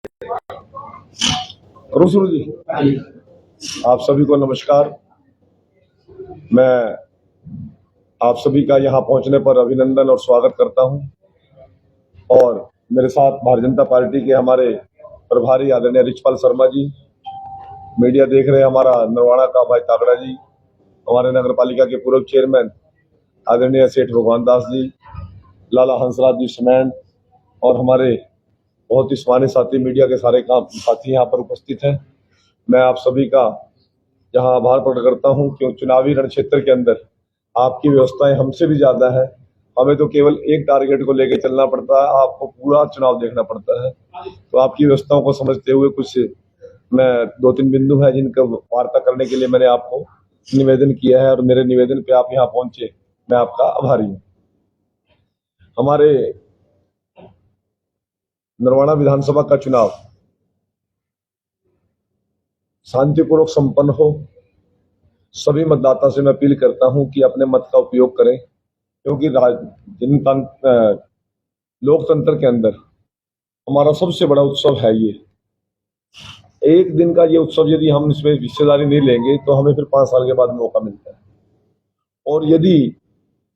करो शुरू जी। आप सभी को नमस्कार। मैं आप सभी का यहाँ पहुँचने पर अभिनंदन और स्वागत करता हूँ। और मेरे साथ भारतीय जनता पार्टी के हमारे प्रभारी आदरणीय रिचपाल शर्मा जी, मीडिया देख रहे हमारा नरवाड़ा का भाई तागड़ा जी, हमारे नगर पालिका के पूर्व चेयरमैन आदरणीय सेठ भगवान दास जी, लाला हंसराज जी समेत और हमारे बहुत ही स्वानी साथी मीडिया के सारे काम साथी यहाँ पर उपस्थित हैं। मैं आप सभी का यहाँ आभार प्रकट करता हूँ क्योंकि चुनावी रण क्षेत्र के अंदर आपकी व्यवस्थाएं हमसे भी ज्यादा है। हमें तो केवल एक टारगेट को लेकर चलना पड़ता है, आपको पूरा चुनाव देखना पड़ता है। तो आपकी व्यवस्थाओं को समझते हुए कुछ मैं 2-3 बिंदु है जिनका वार्ता करने के लिए मैंने आपको निवेदन किया है और मेरे निवेदन पे आप यहाँ पहुंचे, मैं आपका आभारी हूँ। हमारे नरवाड़ा विधानसभा का चुनाव शांतिपूर्वक संपन्न हो। सभी मतदाता से मैं अपील करता हूं कि अपने मत का उपयोग करें, क्योंकि लोकतंत्र के अंदर हमारा सबसे बड़ा उत्सव है ये। एक दिन का ये उत्सव यदि हम इसमें हिस्सेदारी नहीं लेंगे तो हमें फिर 5 साल के बाद मौका मिलता है। और यदि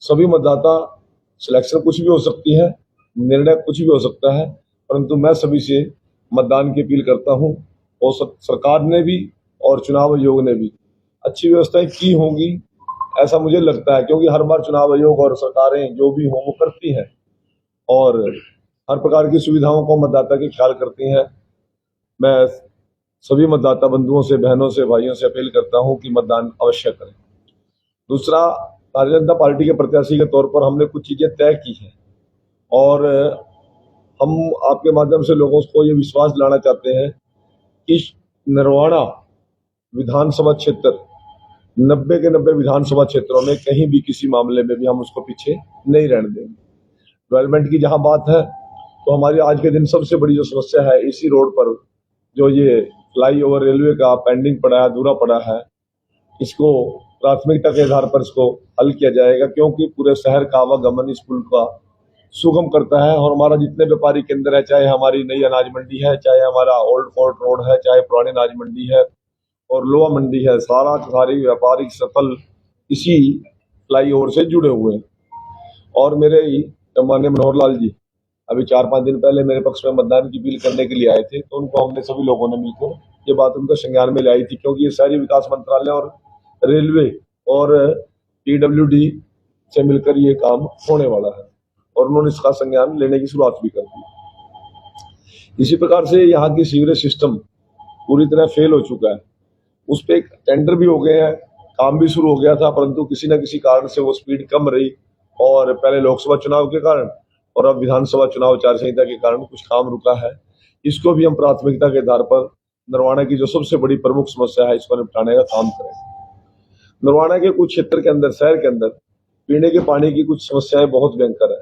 सभी मतदाता, सिलेक्शन कुछ भी हो सकती है, निर्णय कुछ भी हो सकता है, परंतु मैं सभी से मतदान की अपील करता हूं। और सरकार ने भी और चुनाव आयोग ने भी अच्छी व्यवस्थाएं की होंगी ऐसा मुझे लगता है, क्योंकि हर बार चुनाव आयोग और सरकारें जो भी हो वो करती हैं और हर प्रकार की सुविधाओं को मतदाता के ख्याल करती हैं। मैं सभी मतदाता बंधुओं से, बहनों से, भाइयों से अपील करता हूं कि मतदान अवश्य करें। दूसरा, भारतीय जनता पार्टी के प्रत्याशी के तौर पर हमने कुछ चीजें तय की हैं और हम आपके माध्यम से लोगों को ये विश्वास दिलाना चाहते हैं कि नरवाड़ा विधानसभा क्षेत्र 90 के 90 विधानसभा क्षेत्रों में कहीं भी किसी मामले में भी हम उसको पीछे नहीं रहने देंगे। डेवलपमेंट की जहां बात है तो हमारी आज के दिन सबसे बड़ी जो समस्या है, इसी रोड पर जो ये फ्लाईओवर रेलवे का पेंडिंग पड़ा है, अधूरा पड़ा है, इसको प्राथमिकता के आधार पर इसको हल किया जाएगा, क्योंकि पूरे शहर का आवागमन इस पुल का सुगम करता है। और हमारा जितने व्यापारी केंद्र है, चाहे हमारी नई अनाज मंडी है, चाहे हमारा ओल्ड फोर्ट रोड है, चाहे पुरानी अनाज मंडी है और लोहा मंडी है, सारी व्यापारिक स्थल इसी फ्लाईओवर से जुड़े हुए हैं। और मेरे ही माननीय मनोहर लाल जी अभी 4-5 दिन पहले मेरे पक्ष में मतदान की अपील करने के लिए आए थे, तो उनको हमने सभी लोगों ने मिलकर ये बात उनके संज्ञान में लाई थी, क्योंकि ये शहरी विकास मंत्रालय और रेलवे और PWD से मिलकर ये काम होने वाला है और उन्होंने इसका संज्ञान लेने की शुरुआत भी कर दी। इसी प्रकार से यहाँ की सीवरेज सिस्टम पूरी तरह फेल हो चुका है, उस पर एक टेंडर भी हो गए हैं, काम भी शुरू हो गया था, परंतु किसी न किसी कारण से वो स्पीड कम रही और पहले लोकसभा चुनाव के कारण और अब विधानसभा चुनाव आचार संहिता के कारण कुछ काम रुका है। इसको भी हम प्राथमिकता के आधार पर नरवाड़ा की जो सबसे बड़ी प्रमुख समस्या है इसको निपटाने का काम करें। नरवाड़ा के कुछ क्षेत्र के अंदर, शहर के अंदर पीने के पानी की कुछ समस्याएं बहुत भयंकर है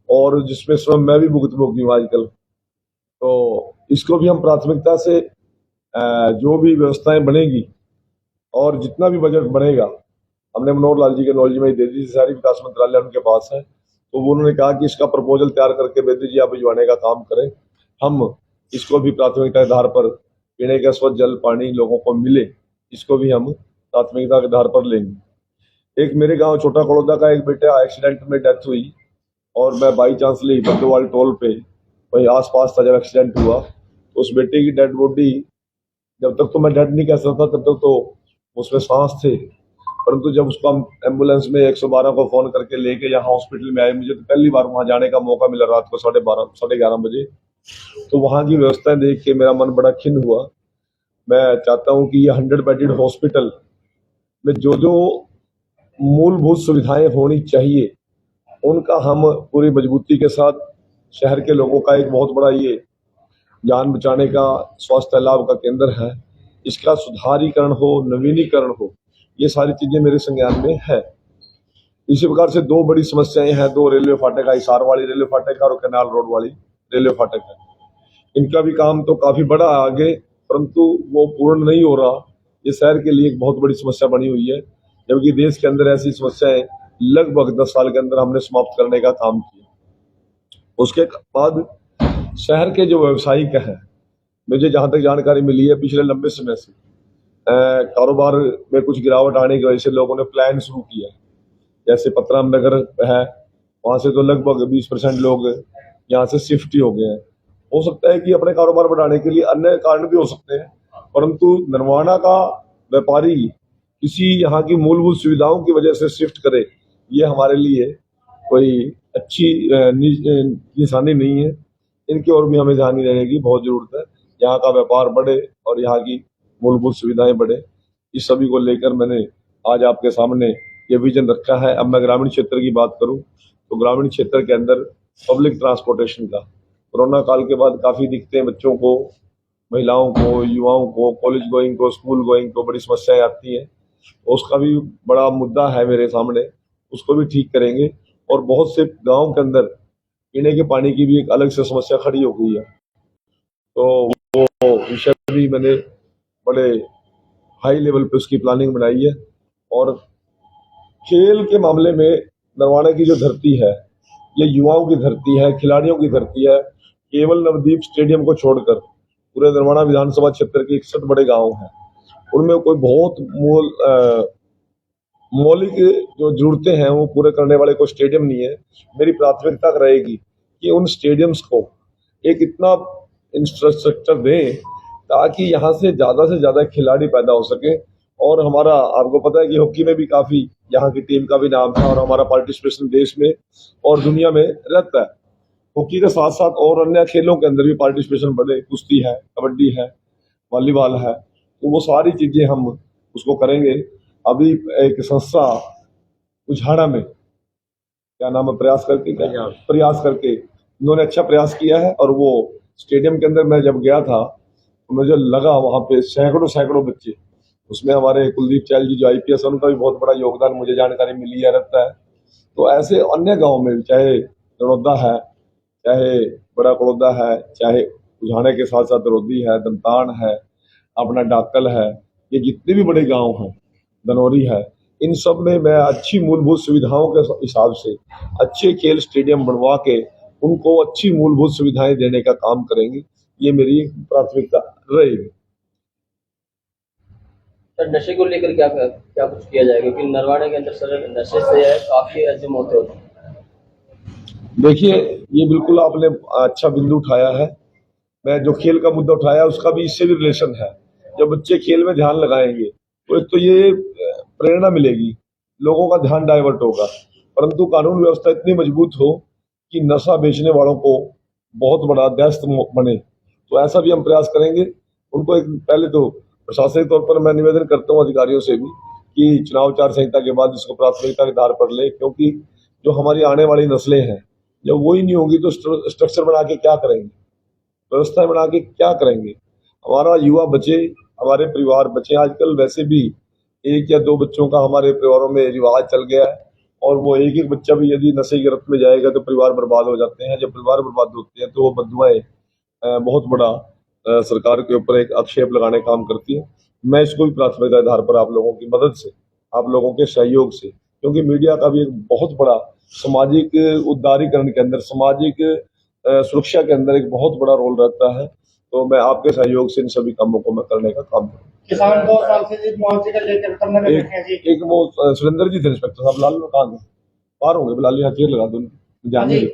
और जिसमें स्वयं मैं भी भुगतभोगी हूँ आजकल। तो इसको भी हम प्राथमिकता से जो भी व्यवस्थाएं बनेगी और जितना भी बजट बनेगा, हमने मनोहर लाल जी के नॉलेज में ही दे दी, शहरी विकास मंत्रालय उनके पास है, तो वो उन्होंने कहा कि इसका प्रपोजल तैयार करके बेदी जी आप भिजवाने का काम करें। हम इसको भी प्राथमिकता के आधार पर पीने का स्वच्छ जल पानी लोगों को मिले, इसको भी हम प्राथमिकता के आधार पर लेंगे। एक मेरे गांव छोटा कड़ौदा का एक बेटा एक्सीडेंट में डेथ हुई और मैं बाई चांस ली बद्दोवाल टोल पे वही आसपास था जब एक्सीडेंट हुआ, तो उस बेटे की डेड बॉडी, जब तक तो मैं डेड नहीं कह सकता तब तक तो उसमें सांस थे, परंतु जब उसको हम एम्बुलेंस में 112 को फोन करके लेके यहाँ हॉस्पिटल में आए, मुझे तो पहली बार वहां जाने का मौका मिला रात को 11:30 बजे, तो वहां की व्यवस्थाएं देख के मेरा मन बड़ा खिन्न हुआ। मैं चाहता हूं कि ये 100 बेडेड हॉस्पिटल में जो जो मूलभूत सुविधाएं होनी चाहिए उनका हम पूरी मजबूती के साथ, शहर के लोगों का एक बहुत बड़ा ये जान बचाने का स्वास्थ्य लाभ का केंद्र है, इसका सुधारीकरण हो, नवीनीकरण हो, ये सारी चीजें मेरे संज्ञान में है। इसी प्रकार से 2 बड़ी समस्याएं हैं, 2 रेलवे फाटक, हिसार वाली रेलवे फाटक और कैनाल रोड वाली रेलवे फाटक है। इनका भी काम तो काफी बड़ा है आगे, परंतु वो पूर्ण नहीं हो रहा। ये शहर के लिए एक बहुत बड़ी समस्या बनी हुई है, जबकि देश के अंदर ऐसी समस्याएं लगभग 10 साल के अंदर हमने समाप्त करने का काम किया। उसके बाद शहर के जो व्यावसायिक हैं मुझे जहां तक जानकारी मिली है पिछले लंबे समय से कारोबार में कुछ गिरावट आने की वजह से लोगों ने प्लान शुरू किया। जैसे पतराम नगर है, वहां से तो लगभग 20% लोग यहाँ से शिफ्ट ही हो गए हैं। हो सकता है कि अपने कारोबार बढ़ाने के लिए अन्य कारण भी हो सकते हैं, परंतु नरवाना का व्यापारी किसी यहाँ की मूलभूत सुविधाओं की वजह से शिफ्ट करे, ये हमारे लिए कोई अच्छी निशानी नहीं है। इनकी ओर भी हमें ध्यान देने की बहुत जरूरत है। यहाँ का व्यापार बढ़े और यहाँ की मूलभूत सुविधाएं बढ़े, इस सभी को लेकर मैंने आज आपके सामने ये विजन रखा है। अब मैं ग्रामीण क्षेत्र की बात करूं तो ग्रामीण क्षेत्र के अंदर पब्लिक ट्रांसपोर्टेशन का कोरोना काल के बाद काफी दिक्कतें बच्चों को, महिलाओं को, युवाओं को, कॉलेज गोइंग को, स्कूल गोइंग को बड़ी समस्याएं आती हैं। उसका भी बड़ा मुद्दा है मेरे सामने, उसको भी ठीक करेंगे। और बहुत से गाँव के अंदर पीने के पानी की भी एक अलग से समस्या खड़ी हो गई है, तो वो विषय भी मैंने बड़े हाई लेवल पे उसकी प्लानिंग बनाई है। और खेल के मामले में नरवाना की जो धरती है, ये युवाओं की धरती है, खिलाड़ियों की धरती है। केवल नवदीप स्टेडियम को छोड़कर पूरे नरवाना विधानसभा क्षेत्र के 61 बड़े गांव हैं, उनमें कोई बहुत मौलिक जो जरूरतें हैं वो पूरे करने वाले कोई स्टेडियम नहीं है। मेरी प्राथमिकता रहेगी कि उन स्टेडियम्स को एक इतना इंफ्रास्ट्रक्चर दें ताकि यहाँ से ज्यादा खिलाड़ी पैदा हो सके। और हमारा, आपको पता है कि हॉकी में भी काफी यहाँ की टीम का भी नाम है और हमारा पार्टिसिपेशन देश में और दुनिया में रहता है। हॉकी के साथ साथ और अन्य खेलों के अंदर भी पार्टिसिपेशन बढ़े, कुश्ती है, कबड्डी है, वॉलीबॉल है, तो वो सारी चीजें हम उसको करेंगे। अभी एक संस्था उझाड़ा में, क्या नाम है, प्रयास करके उन्होंने अच्छा प्रयास किया है। और वो स्टेडियम के अंदर मैं जब गया था तो मुझे लगा वहां पे सैकड़ों बच्चे, उसमें हमारे कुलदीप चैल जी जो IPS है, उनका भी बहुत बड़ा योगदान मुझे जानकारी मिली है, रहता है। तो ऐसे अन्य गाँव में, चाहे नड़ौदा है, चाहे बड़ा कड़ौदा है, चाहे उझाड़े के साथ साथ रोदी है, दमतान है, अपना डाकल है, ये जितने भी बड़े गांव हैं, दनौरी है, इन सब में मैं अच्छी मूलभूत सुविधाओं के हिसाब से अच्छे खेल स्टेडियम बनवा के उनको अच्छी मूलभूत सुविधाएं देने का काम करेंगे। ये मेरी प्राथमिकता रहेगी। सर, नशे को लेकर क्या क्या कुछ किया जाएगा, क्योंकि नरवाड़े के अंदर सर नशे से है काफी ऐसे मौतें होती हैं। देखिए, ये बिल्कुल आपने अच्छा बिंदु उठाया है। मैं जो खेल का मुद्दा उठाया उसका भी इससे भी रिलेशन है। जब बच्चे खेल में ध्यान लगाएंगे तो एक तो ये प्रेरणा मिलेगी, लोगों का ध्यान डाइवर्ट होगा, परंतु कानून व्यवस्था इतनी मजबूत हो कि नशा बेचने वालों को बहुत बड़ा दस्त बने, तो ऐसा भी हम प्रयास करेंगे। उनको एक, पहले तो प्रशासनिक तौर पर मैं निवेदन करता हूँ अधिकारियों से भी कि चुनाव आचार संहिता के बाद इसको प्राथमिकता के आधार पर ले, क्योंकि जो हमारी आने वाली नस्लें हैं, जब वही नहीं होगी तो स्ट्रक्चर बना के क्या करेंगे, व्यवस्था बना के क्या करेंगे। हमारा युवा बचे, हमारे परिवार बचे। आजकल वैसे भी 1 या 2 बच्चों का हमारे परिवारों में रिवाज चल गया है, और वो एक बच्चा भी यदि नशे की रफ्त में जाएगा तो परिवार बर्बाद हो जाते हैं। जब परिवार बर्बाद होते हैं तो वो बददुआएं बहुत बड़ा सरकार के ऊपर एक आक्षेप लगाने काम करती है। मैं इसको भी प्राथमिकता आधार पर आप लोगों की मदद से, आप लोगों के सहयोग से, क्योंकि मीडिया का भी एक बहुत बड़ा सामाजिक उदारीकरण के अंदर, सामाजिक सुरक्षा के अंदर एक बहुत बड़ा रोल रहता है, तो मैं आपके सहयोग से इन सभी कामों को मैं करने का काम करूँ। किसान 2 साल से जी मुआवजे का लेकर करने में बैठे हैं जी। एक वो सुरेंद्र जी थे इंस्पेक्टर साहब, लाल में कहाँ गए, पार होंगे, बुला लिया, चेयर लगा दो, जाने दो।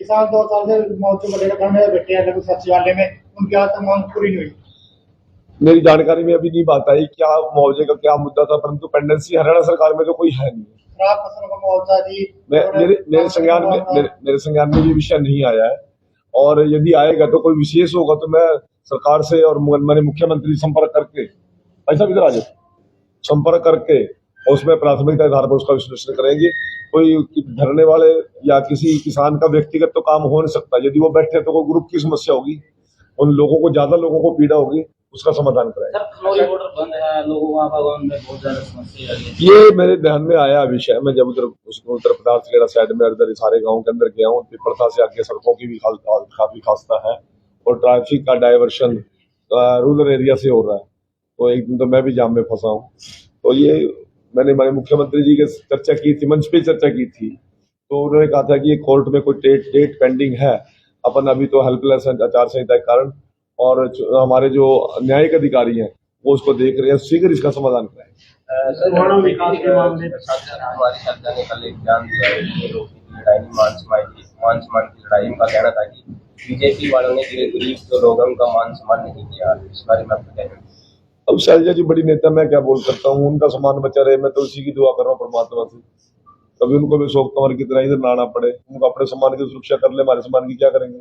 किसान 2 साल से मुआवजे को लेकर करने में बैठे हैं लघु सचिवालय में, उनकी आज तक मांग पूरी नहीं हुई। मेरी जानकारी में अभी नहीं बात आई क्या मुआवजे का क्या मुद्दा था, परंतु पेंडेंसी हरियाणा सरकार में तो कोई है नहीं। खराब फसलों का मुआवजा जी, मेरे संज्ञान में ये विषय नहीं आया है, और यदि आएगा तो कोई विशेष होगा तो मैं सरकार से और मैंने मुख्यमंत्री संपर्क करके, ऐसा इधर आ जाए, संपर्क करके उसमें प्राथमिकता आधार पर उसका विश्लेषण करेंगे। कोई धरने वाले या किसी किसान का व्यक्तिगत तो काम हो नहीं सकता, यदि वो बैठे तो कोई ग्रुप की समस्या होगी, उन लोगों को, ज्यादा लोगों को पीड़ा होगी, उसका समाधान कराएंगे। बॉर्डर बंद है, लोगों को आवागमन में बहुत ज्यादा समस्या है। ये मेरे ध्यान में आया विषय, मैं जब उत्तर प्रदेश के साइड में इधर सारे गाँव के अंदर गया हूँ, पिपरता से आगे सड़कों की भी काफी खास्ता है और ट्रैफिक का डाइवर्शन रूरल एरिया से हो रहा है। तो एक दिन तो मैं भी जाम में फंसा हूँ। तो ये मैंने हमारे मुख्यमंत्री जी के चर्चा की थी, मंच पे चर्चा की थी, तो उन्होंने कहा था कि ये कोर्ट में कोई डेट पेंडिंग है, अपन अभी तो हेल्पलेस आचार संहिता के कारण और हमारे जो न्यायिक अधिकारी हैं वो उसको देख रहे हैं, शीघ्र इसका समाधान कराएं। सर विकास के मामले में हमारी सरकार ने कल एक बयान दिया है कि लोगों की लड़ाई में मान सम्मान की लड़ाई। उनका कहना था कि बीजेपी वालों ने गरीब जो लोग हैं उनका मान सम्मान नहीं किया। इस बारे में आपका क्या कहना है? अब शैलजा जी बड़ी नेता, मैं क्या बोल सकता हूँ, उनका सम्मान बचा रहे, मैं तो उसी की दुआ कर रहा हूँ परमात्मा से। कभी उनको भी शोक कमर की तरह इधर ना आना पड़े, उनको अपने सम्मान की सुरक्षा कर ले, हमारे सम्मान की क्या करेंगे।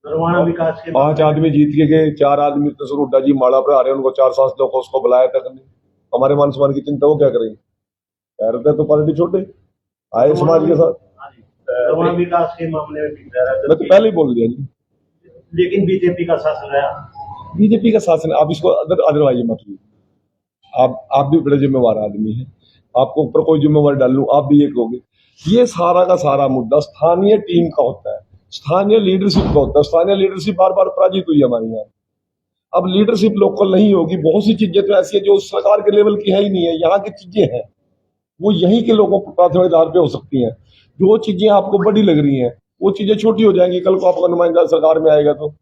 नरवाना विकास के 5 आदमी जीत के गए, 4 आदमी तो सर हुड्डा जी माला पर आ रहे हैं, उनको 4 सांस लोग उसको बुलाया तक नहीं। हमारे मान सम्मान की चिंता वो क्या करेंगे। कह रहे थे तो पार्टी छोटे आए समाज के साथ। नरवाना विकास के मामले में मैं तो पहले ही बोल दिया जी, लेकिन बीजेपी का शासन रहा। बीजेपी का शासन, आप इसको अदरवाइज मत लीजिए। आप भी बड़े जिम्मेवार आदमी हैं, आपको ऊपर कोई जिम्मेवारी डाल लूं आप भी ये कहोगे। ये सारा का सारा मुद्दा स्थानीय टीम का होता है, स्थानीय लीडरशिप का होता है। स्थानीय लीडरशिप बार बार पराजित हुई हमारे यहाँ। अब लीडरशिप लोकल नहीं होगी, बहुत सी चीजें तो ऐसी है जो सरकार के लेवल की है ही नहीं है, यहाँ की चीजें हैं वो यहीं के लोगों को प्राथमिक आधार पे हो सकती हैं। जो चीजें आपको बड़ी लग रही हैं वो चीजें छोटी हो जाएंगी। कल को आपका नुमाइंदा सरकार में आएगा तो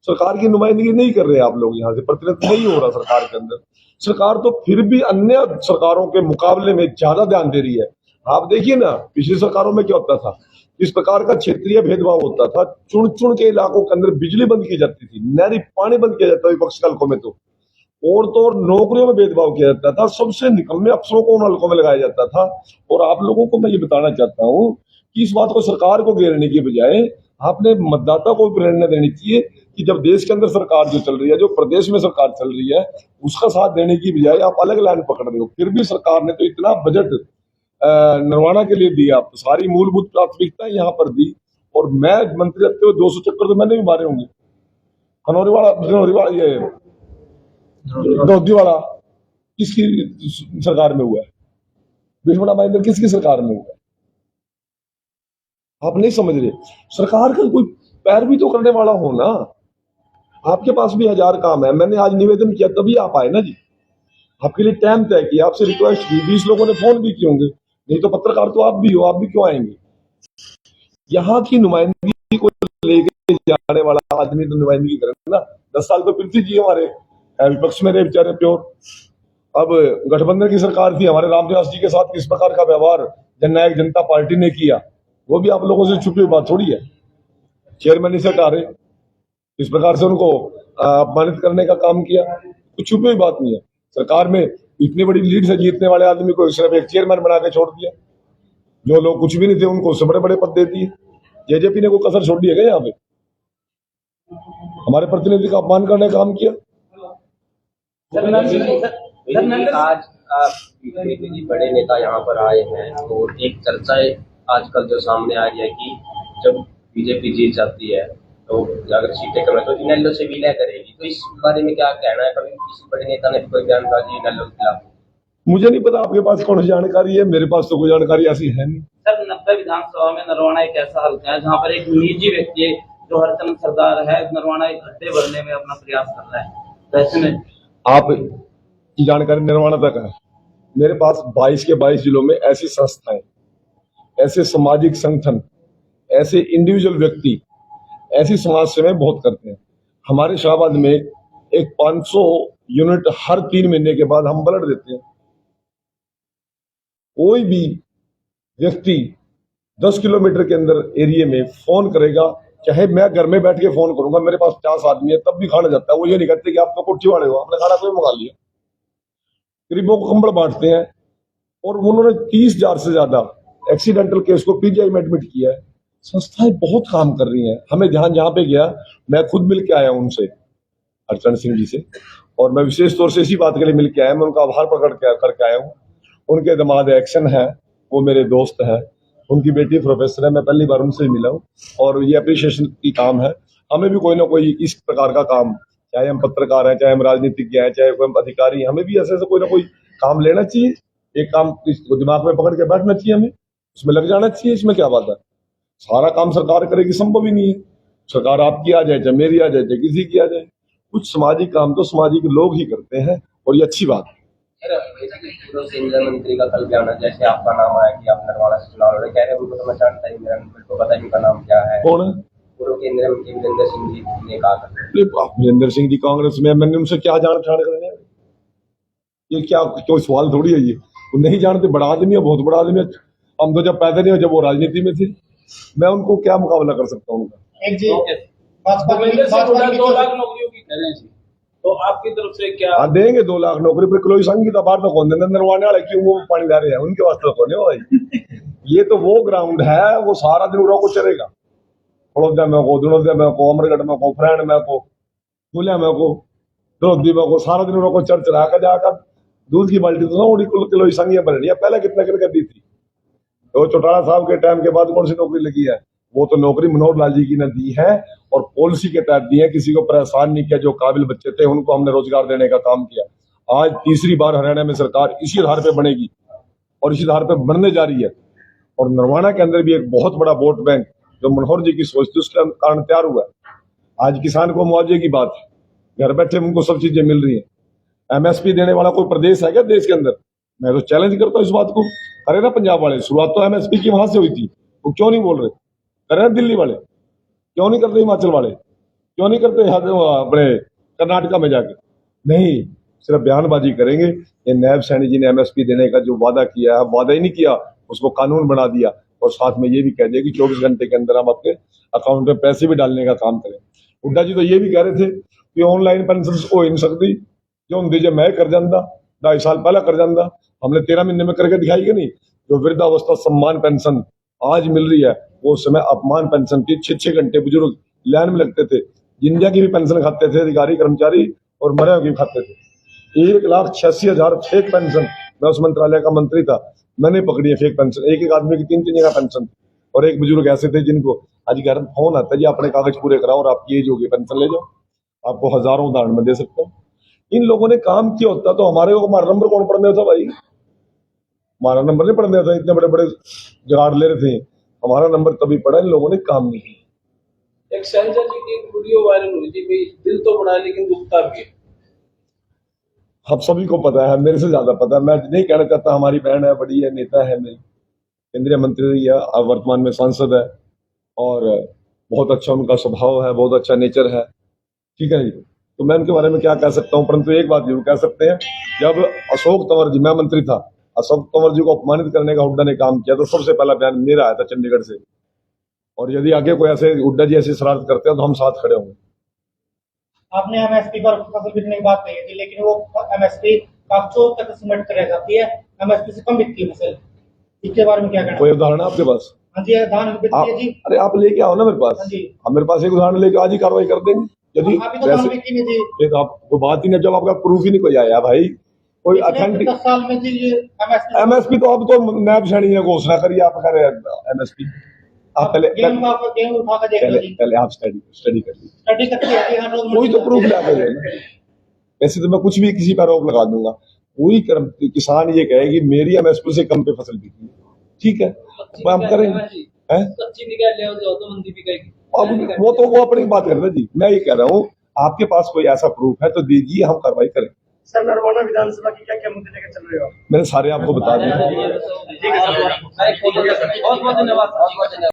सरकार की नुमाइंदगी नहीं कर रहे आप लोग, यहाँ से प्रतिनिधित्व नहीं हो रहा सरकार के अंदर। सरकार तो फिर भी अन्य सरकारों के मुकाबले में ज्यादा ध्यान दे रही है। आप देखिए ना, पिछली सरकारों में क्या होता था, इस प्रकार का क्षेत्रीय भेदभाव होता था, चुन चुन के इलाकों के अंदर बिजली बंद की जाती थी, नहरी पानी बंद किया जाता था विपक्ष के हल्कों में, तो और नौकरियों में भेदभाव किया जाता था, सबसे निकम्मे अफसरों को उन हल्कों में लगाया जाता था। और आप लोगों को मैं ये बताना चाहता हूँ कि इस बात को सरकार को घेरने की बजाय आपने मतदाता को प्रेरणा देनी चाहिए कि जब देश के अंदर सरकार जो चल रही है, जो प्रदेश में सरकार चल रही है, उसका साथ देने की बजाय आप अलग लाइन पकड़ रहे हो। फिर भी सरकार ने तो इतना बजट नरवाना के लिए दिया, सारी मूलभूत प्राथमिकता यहाँ पर दी, और मैं मंत्री रहते हुए 200 चक्कर तो मैंने भी मारे होंगे। खनौरी वाला ये दोधी वाला किसकी सरकार में हुआ है, बिस्मिल्लाह महेंद्र किसकी सरकार में हुआ है। आप नहीं समझ रहे, सरकार का कोई पैरवी तो करने वाला हो ना। आपके पास भी 1000 काम है, मैंने आज निवेदन किया तभी आप आए ना जी। आपके लिए टाइम तय किया, आपसे रिक्वेस्ट की, 20 लोगों ने फोन भी किए होंगे, नहीं तो पत्रकार तो आप भी हो, आप भी क्यों आएंगे। यहाँ की नुमाइंदगी को लेके जाने वाला आदमी तो नुमाइंदगी करे ना। 10 साल तो पृथ्वी जी हमारे विपक्ष में रहे बेचारे प्योर। अब गठबंधन की सरकार थी, हमारे रामनिवास जी के साथ किस प्रकार का व्यवहार जननायक जनता पार्टी ने किया, वो भी आप लोगों से छुपी हुई बात थोड़ी है। चेयरमैन से हटा रहे, इस प्रकार से उनको अपमानित करने का काम किया, कुछ छुपी हुई बात नहीं है। सरकार में इतनी बड़ी लीड से जीतने वाले आदमी को सिर्फ एक चेयरमैन बना के छोड़ दिया, जो लोग कुछ भी नहीं थे उनको उससे बड़े बड़े पद दे दिए। जेजेपी ने कोई कसर छोड़ दिया क्या यहाँ पे, हमारे प्रतिनिधि का अपमान करने का काम किया। आज बीजेपी जी बड़े नेता यहाँ पर आए हैं, तो एक चर्चा आजकल जो सामने आ रही है कि जब बीजेपी जीत जाती है तो अगर सीटें कम है तो इनेलो से विलय करेगी, तो इस बारे में क्या कहना है? कभी किसी बड़े नेता ने कोई बयानबाजी इनेलो के खिलाफ? मुझे नहीं पता आपके पास कौन सी जानकारी है, मेरे पास तो कोई जानकारी ऐसी है नहीं। सर 90 विधानसभा में नरवाना एक ऐसा हल्का है जहाँ पर एक निजी व्यक्ति जो हरचंद सरदार है, नरवाना एक गड्ढे भरने में अपना प्रयास कर रहा है, तो ऐसे में आप की जानकारी निर्माण तक है। मेरे पास 22 के 22 जिलों में ऐसी संस्थाएं, ऐसे सामाजिक संगठन, ऐसे इंडिविजुअल व्यक्ति, ऐसी समाज सेवाएं बहुत करते हैं। हमारे शाहबाद में एक 500 यूनिट हर 3 महीने के बाद हम ब्लड देते हैं। कोई भी व्यक्ति 10 किलोमीटर के अंदर एरिया में फोन करेगा, चाहे मैं घर में बैठ के फोन करूंगा, मेरे पास 50 आदमी है तब भी खाना जाता है। वो ये नहीं कहते कि आप तो कोठी वाले हो, आपने खाना कोई मंगा लिया। गरीबों को कंबल बांटते हैं, और उन्होंने 30,000 से ज्यादा एक्सीडेंटल केस को पीजीआई में एडमिट किया है। संस्थाएं बहुत काम कर रही हैं। हमें जहां पे गया, मैं खुद मिल के आया उनसे, हरचंद सिंह जी से, और मैं विशेष तौर से इसी बात के लिए मिल के आया, मैं उनका आभार प्रकट करके आया हूँ। उनके दामाद एक्शन है, वो मेरे दोस्त है, उनकी बेटी प्रोफेसर है, मैं पहली बार उनसे मिला हूँ, और ये अप्रिशिएशन की काम है। हमें भी कोई ना कोई इस प्रकार का काम, चाहे हम पत्रकार हैं, चाहे हम राजनीतिज्ञ हैं, चाहे कोई अधिकारी, हमें भी ऐसे कोई ना कोई काम लेना चाहिए। एक काम दिमाग में पकड़ के बैठना चाहिए, हमें उसमें लग जाना चाहिए। इसमें क्या बात है, सारा काम सरकार करेगी संभव ही नहीं है। सरकार आपकी आ जाए, चाहे मेरी आ जाए, चाहे किसी की आ जाए, कुछ सामाजिक काम तो सामाजिक लोग ही करते हैं, और ये अच्छी बात है। पूर्व केंद्रीय मंत्री का कल बयान है, जैसे आपका नाम आया कि आप नरवाना से चुनाव लड़े, कह रहे हैं उनको तो मैं जानता ही नहीं, मेरे को पता ही उनका नाम क्या है। कौन है? पूर्व केंद्रीय मंत्री वीरेंद्र सिंह जी ने कहा था। ये वीरेंद्र सिंह जी कांग्रेस में, मैंने उनसे क्या जान पहचान करने, ये क्या कोई सवाल थोड़ी है ये। वो नहीं जानते, बड़ा आदमी है, बहुत बड़ा आदमी है। हम तो जब पैदा नहीं हो, जब वो राजनीति में थे, मैं उनको क्या मुकाबला कर सकता हूँ उनका। एक जी ओके। भाजपा भूपेंद्र सिंह हुड्डा की 2 लाख नौकरियों की कह रहे हैं जी, तो आपकी तरफ से क्या? हाँ देंगे 2 लाख नौकरी पर। किलोई संघ की तो बाहर तो कौन देना, नरवाने वाले क्यों वो पानी ला रहे हैं, उनके वास्ते तो कौन है भाई। ये तो वो ग्राउंड है, वो सारा दिन उड़ा को चलेगा। बड़ौदा में को, दुनौदा में को, अमरगढ़ में को, फ्रैंड में को, धुलिया में को, द्रौपदी में को, सारा दिन उड़ा को चढ़ चढ़ा कर जाकर दूध की बाल्टी तो उड़ी किलोई संघ बन रही है। पहले कितना कर दी थी तो चौटाला साहब के टाइम के बाद कौन सी नौकरी लगी है? वो तो नौकरी मनोहर लाल जी की ने दी है और पॉलिसी के तहत दी है। किसी को परेशान नहीं किया, जो काबिल बच्चे थे उनको हमने रोजगार देने का काम किया। आज तीसरी बार हरियाणा में सरकार इसी आधार पे बनेगी और इसी आधार पे बनने जा रही है। और नरवाना के अंदर भी एक बहुत बड़ा वोट बैंक जो मनोहर जी की सोच थी उसके कारण तैयार हुआ है। आज किसान को मुआवजे की बात है, घर बैठे उनको सब चीजें मिल रही है। एमएसपी देने वाला कोई प्रदेश है क्या देश के अंदर? मैं तो चैलेंज करता हूँ इस बात को। करे ना पंजाब वाले, शुरुआत तो एमएसपी की वहां से हुई थी, वो क्यों नहीं बोल रहे? करे ना दिल्ली वाले, क्यों नहीं करते? हिमाचल वाले क्यों नहीं करते? अपने कर्नाटका में जाके नहीं, सिर्फ बयानबाजी करेंगे। ये नायब सैनी जी ने एमएसपी देने का जो वादा किया है, वादा ही नहीं किया, उसको कानून बना दिया और साथ में ये भी कह दिया कि 24 घंटे के अंदर हम आपके अकाउंट में पैसे भी डालने का काम करें। हुड्डा जी तो ये भी कह रहे थे कि ऑनलाइन पेंशन हो ही नहीं सकती, जो हम दीजिए मैं कर जाता 2.5 साल पहले कर जाता। हमने 13 महीने में करके दिखाई कि नहीं। जो वृद्धावस्था सम्मान पेंशन आज मिल रही है, वो उस समय अपमान पेंशन की 6-6 घंटे बुजुर्ग लाइन में लगते थे। जिंदा की भी पेंशन खाते थे अधिकारी कर्मचारी और मरे की भी खाते थे। 1,86,000 फेक पेंशन, मैं उस मंत्रालय का मंत्री था, मैंने पकड़ी है फेक पेंशन। एक एक आदमी की 3-3 जगह पेंशन और एक बुजुर्ग ऐसे थे जिनको आज घर में फोन आता है जी अपने कागज पूरे कराओ और आपकी एज होगी पेंशन ले जाओ। आपको हजारों उदाहरण में दे सकता हूँ। इन लोगों ने काम किया होता तो हमारा नंबर कौन पढ़ने होता भाई? हमारा नंबर नहीं पढ़ने होता। इतने बड़े बड़े जुगाड़ ले रहे थे, हमारा नंबर तभी पड़ा, इन लोगों ने काम नहीं किया। एक शैलजा जी की एक वीडियो वायरल हुई थी, भाई दिल तो बड़ा है लेकिन दुखता भी है। आप सभी को पता है, मेरे से ज्यादा पता है। मैं नहीं कहना चाहता, हमारी बहन है, बड़ी है, नेता है, मेरी केंद्रीय मंत्री है, अब वर्तमान में सांसद है और बहुत अच्छा उनका स्वभाव है, बहुत अच्छा नेचर है, ठीक है जी। तो मैं उनके बारे में क्या कह सकता हूँ, परंतु एक बात जरूर कह सकते हैं, जब अशोक तंवर जी, मैं मंत्री था, अशोक तंवर जी को अपमानित करने का हुड्डा ने काम किया तो सबसे पहला बयान मेरा आया था चंडीगढ़ से। और यदि आगे कोई ऐसे हुड्डा जी ऐसी शरारत करते हैं तो हम साथ खड़े होंगे। आपने एमएसपी पर फसल बिकने की बात कही थी, लेकिन वो एमएसपी कागजों तक सिमट कर रह जाती है, एमएसपी से कम बिकती है फसल। इसके बारे में क्या कहना? कोई उदाहरण है आपके पास? हाँ जी, धान बिकती है जी। अरे आप लेके आओ ना मेरे पास। हाँ जी, हम मेरे पास एक उदाहरण लेके आज ही कार्रवाई कर देंगे। यदि अभी तो धान बिकी नहीं जी। ये तो आपको बात ही नहीं, जब आपका प्रूफ ही नहीं कोई आया भाई, कोई अथेंटिक 10 साल में जी ये एमएसपी तो अब तो नायब सैनी ने घोषणा करी, आप कह रहे एमएसपी। आप पहले गेहूं उठा कर देख लो जी, पहले आप स्टडी कर लीजिए, स्टडी करते हैं हर रोज। कोई तो प्रूफ ला के देना। वैसे तो मैं कुछ भी किसी पर आरोप लगा दूंगा, कोई किसान ये कहे कि मेरी एमएसपी से कम पे फसल बिकी, ठीक है, हम करेंगे। कच्ची निकाल ले जाओ तो मंदी बिकेगी। अब वो तो वो अपनी बात करना जी, मैं ये कह रहा हूँ आपके पास कोई ऐसा प्रूफ है तो दीजिए, हम कार्रवाई करें। सर, नरवाना विधानसभा की क्या क्या मुद्दे लेकर चल रहे हो? मैंने सारे आपको बता दिए। बहुत बहुत धन्यवाद।